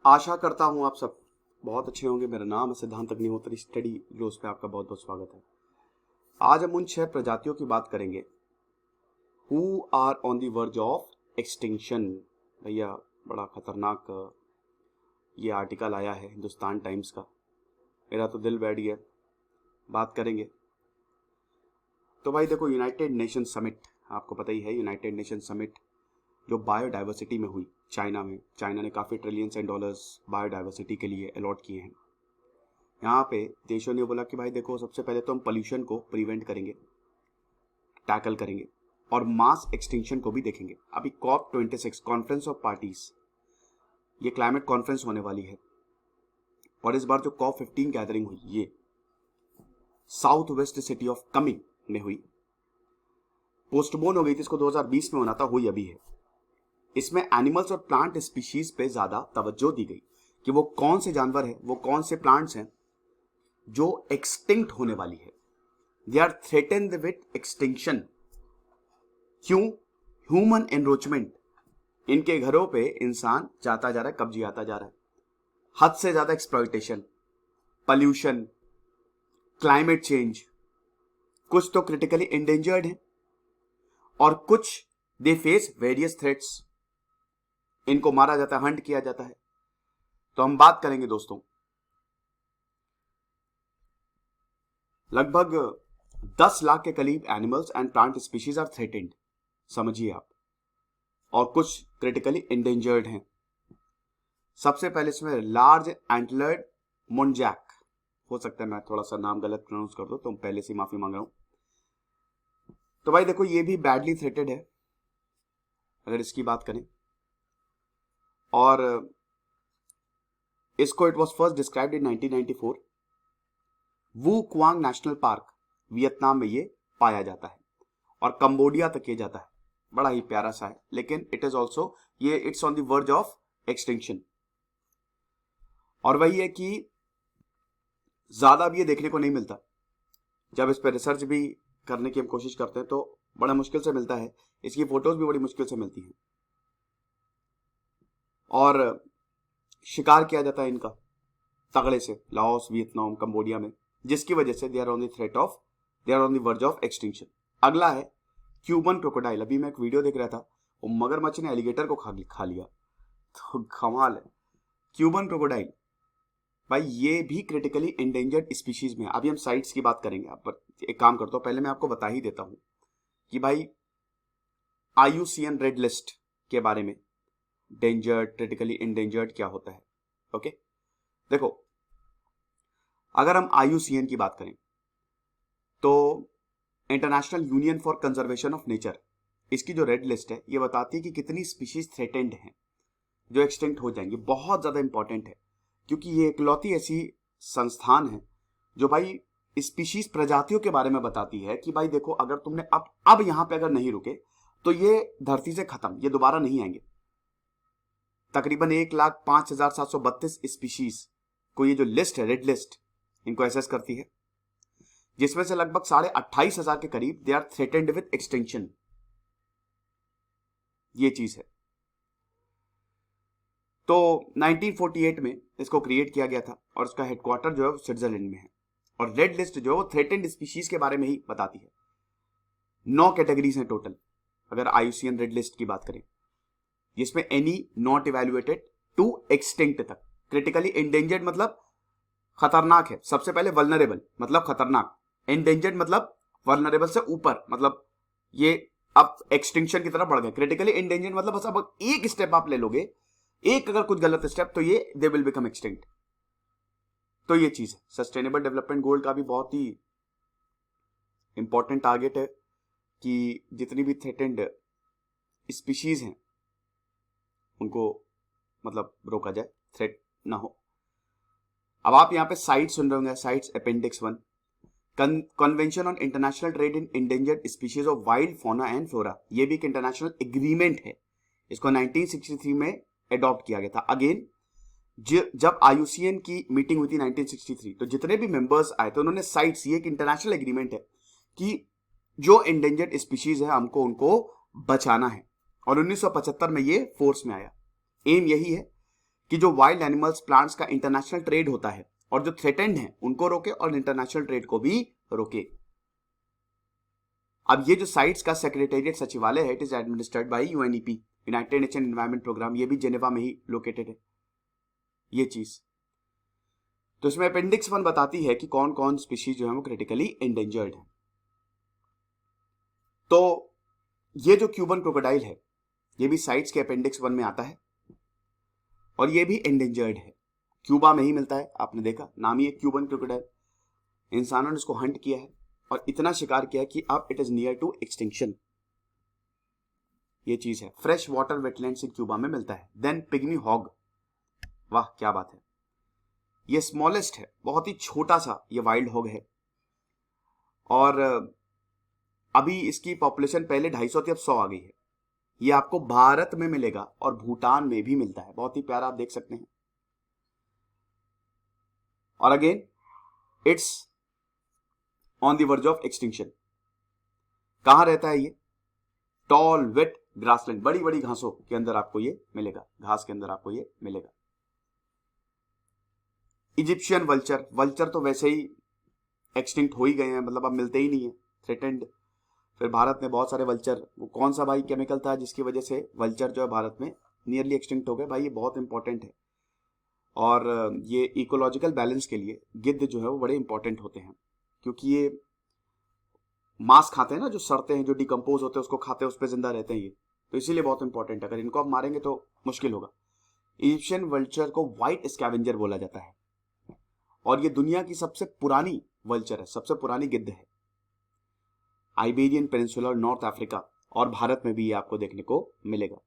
आशा करता हूँ आप सब बहुत अच्छे होंगे। मेरा नाम है सिद्धांत अग्निहोत्री। स्टडी ग्लोस पे आपका बहुत बहुत स्वागत है। आज हम उन 6 प्रजातियों की बात करेंगे who are on the verge of extinction. भैया बड़ा खतरनाक ये आर्टिकल आया है हिंदुस्तान टाइम्स का। मेरा तो दिल बैठ गया। बात करेंगे तो भाई देखो, यूनाइटेड नेशन समिट, आपको पता ही है यूनाइटेड नेशन समिट जो बायोडाइवर्सिटी में हुई चाइना में। चाइना ने काफ़ी ट्रिलियंस एंड डॉलर्स बायोडाइवर्सिटी के लिए अलॉट किए हैं। यहाँ पे देशों ने बोला कि भाई देखो, सबसे पहले तो हम पोल्यूशन को प्रिवेंट करेंगे, टैकल करेंगे और मास एक्सटिंक्शन को भी देखेंगे। अभी COP26 कॉन्फ्रेंस ऑफ पार्टीज, ये क्लाइमेट कॉन्फ्रेंस होने वाली है और इस बार जो COP15 गैदरिंग हुई ये south west city of coming में हुई। पोस्टपोन हो गई थी, इसको 2020 में होना था, हुई अभी है। इसमें एनिमल्स और प्लांट स्पीशीज पे ज्यादा तवज्जो दी गई कि वो कौन से जानवर हैं, वो कौन से प्लांट्स हैं जो एक्सटिंक्ट होने वाली है। They are threatened with extinction. क्यों? Human encroachment. इनके घरों पे इंसान जाता जा रहा है, कब्जी आता जा रहा है, हद से ज्यादा एक्सप्लॉयटेशन, पॉल्यूशन, क्लाइमेट चेंज। कुछ तो क्रिटिकली एंडेंजर्ड हैं और कुछ दे फेस वेरियस थ्रेट्स। इनको मारा जाता है, हंट किया जाता है। तो हम बात करेंगे दोस्तों, लगभग 10 लाख के करीब animals and plant species are threatened, समझिए आप, और कुछ क्रिटिकली एंडेंजर्ड हैं। सबसे पहले इसमें लार्ज एंटलर्ड मुंजैक, हो सकता है मैं थोड़ा सा नाम गलत प्रोनाउंस कर दो, तो पहले से माफी मांग रहा हूं। तो भाई देखो, ये भी बैडली थ्रेटेड है अगर इसकी बात करें। और इसको it was first described in 1994। Vu Quang national park Vietnam में ये पाया जाता है और कंबोडिया तक ये जाता है। बड़ा ही प्यारा सा है, लेकिन इट इज ऑल्सो ये it's on the verge of extinction. और वही है कि ज्यादा भी ये देखने को नहीं मिलता। जब इस पर रिसर्च भी करने की हम कोशिश करते हैं तो बड़ा मुश्किल से मिलता है। इसकी फोटोज भी बड़ी मुश्किल से मिलती हैं और शिकार किया जाता है इनका तगड़े से लाओस, वियतनाम, कंबोडिया में, जिसकी वजह से they are on the verge of extinction. अगला है क्यूबन क्रोकोडाइल। अभी मैं एक वीडियो देख रहा था, वो मगरमच्छ ने एलिगेटर को खा लिया, तो कमाल है। क्यूबन क्रोकोडाइल भाई ये भी क्रिटिकली एंडेंजर्ड स्पीशीज में। अभी हम साइट्स की बात करेंगे। आप एक काम करता हूं, पहले मैं आपको बता ही देता हूं कि भाई IUCN रेड लिस्ट के बारे में, डेंजर्ड, क्रिटिकली एंडेंजर्ड क्या होता है। ओके, देखो अगर हम IUCN की बात करें तो international union for conservation of nature, इसकी जो रेड लिस्ट है ये बताती है कि कितनी स्पीशीज थ्रेटेंड हैं जो एक्सटिंक्ट हो जाएंगी। बहुत ज्यादा इंपॉर्टेंट है क्योंकि ये इकलौती ऐसी संस्थान है जो भाई स्पीशीज, प्रजातियों के बारे में बताती है कि भाई देखो, अगर तुमने अब यहां पे अगर नहीं रुके तो ये धरती से खत्म, ये दोबारा नहीं आएंगे। तकरीबन 1,05,732 स्पीशीज को ये जो लिस्ट है, रेड लिस्ट, इनको एसेस करती है, जिसमें से लगभग 28,500 के करीब they are threatened with extinction. ये चीज है। तो 1948 में इसको क्रिएट किया गया था और इसका हेडक्वार्टर जो है वो स्विट्जरलैंड में है। और रेड लिस्ट जो है वो थ्रेटेंड स्पीशीज के बारे में ही बताती है। 9 कैटेगरीज हैं टोटल अगर IUCN रेड लिस्ट की बात करें, जिसमें any not evaluated to extinct तक। क्रिटिकली एंडेंजर्ड मतलब खतरनाक है, सबसे पहले वल्नरेबल मतलब खतरनाक, एंडेंजर्ड मतलब वल्नरेबल से ऊपर, मतलब ये अब एक्सटिंक्शन की तरफ बढ़ गए। क्रिटिकली एंडेंजर्ड मतलब बस अब एक स्टेप आप ले लोगे, एक अगर कुछ गलत स्टेप, तो ये दे विल बिकम एक्सटिंक्ट। तो ये चीज है। सस्टेनेबल डेवलपमेंट गोल का भी बहुत ही इंपॉर्टेंट टारगेट है कि जितनी भी थ्रेटेंड स्पीशीज हैं उनको मतलब रोका जाए, थ्रेट ना हो। अब आप यहां पे साइट सुन रहे होंगे, sites appendix 1, convention on international trade in endangered species of wild fauna and flora. ये भी एक इंटरनेशनल एग्रीमेंट है, इसको 1963 में अडॉप्ट किया गया था। अगेन जब IUCN की मीटिंग हुई थी 1963, तो जितने भी मेंबर्स आए थे उन्होंने साइट्स, ये एक इंटरनेशनल एग्रीमेंट है कि जो इंडेंजर्ड स्पीशीज है हमको उनको बचाना है। और 1975 में ये फोर्स में आया। एम यही है कि जो वाइल्ड एनिमल्स प्लांट्स का इंटरनेशनल ट्रेड होता है और जो थ्रेटेंड है उनको रोके और इंटरनेशनल ट्रेड को भी रोके। अब ये जो साइट्स का सेक्रेटेरिएट सचिवालय है, it is administered by UNEP, United Nation environment programme, ये भी जेनेवा में ही लोकेटेड है ये चीज। तो इसमें अपेंडिक्स 1 बताती है कि कौन कौन स्पीशीज जो है वो क्रिटिकली एंडेंजर्ड है। तो ये जो क्यूबन क्रोकोडाइल है ये भी साइट्स के अपेंडिक्स 1 में आता है और ये भी एंडेंजर्ड है, क्यूबा में ही मिलता है, आपने देखा नाम ही है क्यूबन क्रोकोडाइल। इंसानों ने इसको हंट किया है और इतना शिकार किया है कि अब it is near to extinction, ये चीज है। Fresh water wetlands in Cuba में मिलता है। देन पिग्मी हॉग, वाह क्या बात है, ये स्मॉलेस्ट है, बहुत ही छोटा सा ये वाइल्ड हॉग है और अभी इसकी पॉपुलेशन पहले 250 थी, अब 100 आ गई है। ये आपको भारत में मिलेगा और भूटान में भी मिलता है, बहुत ही प्यारा, आप देख सकते हैं। और again it's on the verge of extinction. कहां रहता है ये? टॉल वेट ग्रासलैंड, बड़ी बड़ी घासों के अंदर आपको ये मिलेगा, घास के अंदर आपको ये मिलेगा। इजिप्शियन वल्चर, वल्चर तो वैसे ही एक्सटिंक्ट हो ही गए हैं, मतलब अब मिलते ही नहीं है, थ्रेटेंड। फिर भारत में बहुत सारे वल्चर, वो कौन सा भाई केमिकल था जिसकी वजह से वल्चर जो है भारत में नियरली एक्सटिंक्ट हो गए, भाई ये बहुत इंपॉर्टेंट है। और ये इकोलॉजिकल बैलेंस के लिए गिद्ध जो है वो बड़े इंपॉर्टेंट होते हैं, क्योंकि ये मांस खाते हैं ना, जो सड़ते हैं, जो डिकम्पोज होते हैं उसको खाते हैं, उस पर जिंदा रहते हैं ये, तो इसीलिए बहुत इंपॉर्टेंट है। अगर इनको आप मारेंगे तो मुश्किल होगा। इजिप्शियन वल्चर को व्हाइट स्कैवेंजर बोला जाता है और ये दुनिया की सबसे पुरानी वल्चर है, सबसे पुरानी गिद्ध है। आइबेरियन पेनिनसुला और नॉर्थ अफ्रीका और भारत में भी ये आपको देखने को मिलेगा।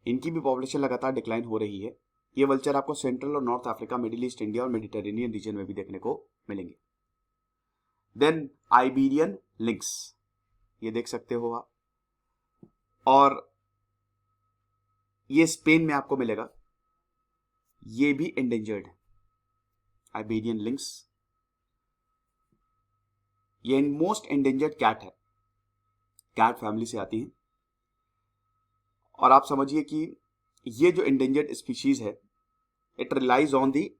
इनकी भी पॉपुलेशन लगातार डिक्लाइन हो रही है। ये वल्चर आपको सेंट्रल और north Africa, middle east, India और मेडिटेरेनियन रीजन में भी देखने को मिलेंगे। देन आइबेरियन लिंक्स, ये देख सकते हो आप, और ये स्पेन में आपको मिलेगा, ये भी एंडेंजर्ड है, आइबेरियन लिंक्स। ये मोस्ट एंडेंजर्ड कैट है, कैट फैमिली से आती है। और आप समझिए कि ये जो एंडेंजर्ड स्पीशीज है, it relies on the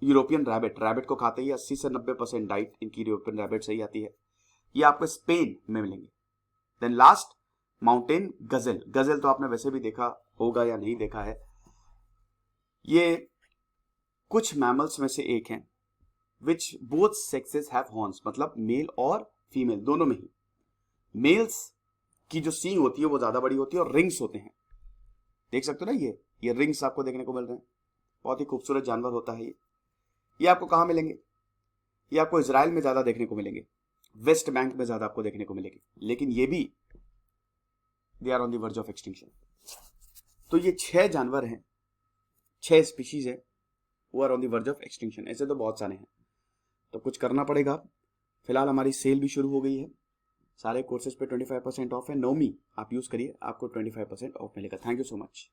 European rabbit, rabbit को खाते ही 80 से 90% डाइट इनकी यूरोपियन रैबिट से ही आती है। ये आपको स्पेन में मिलेंगे। देन लास्ट माउंटेन गजल, गजल तो आपने वैसे भी देखा होगा या नहीं देखा है, ये कुछ मैमल्स में से एक है which both sexes have horns, मतलब मेल और फीमेल दोनों में ही। मेल्स की जो सींग होती है वो ज्यादा बड़ी होती है और रिंग्स होते हैं, देख सकते हो ना, ये रिंग्स आपको देखने को मिल रहे हैं। बहुत ही खूबसूरत जानवर होता है ये आपको कहां मिलेंगे? ये आपको इजराइल में ज्यादा देखने को मिलेंगे, वेस्ट बैंक में ज्यादा आपको देखने को मिलेंगे, लेकिन ये भी they are on the verge of extinction. तो ये 6 जानवर हैं, 6 स्पीशीज है, वो are on the verge of extinction. ऐसे तो बहुत सारे हैं, तो कुछ करना पड़ेगा। फिलहाल हमारी सेल भी शुरू हो गई है, सारे कोर्सेज पे 25% ऑफ है। नौमी आप यूज करिए, आपको 25% ऑफ मिलेगा। Thank you so much.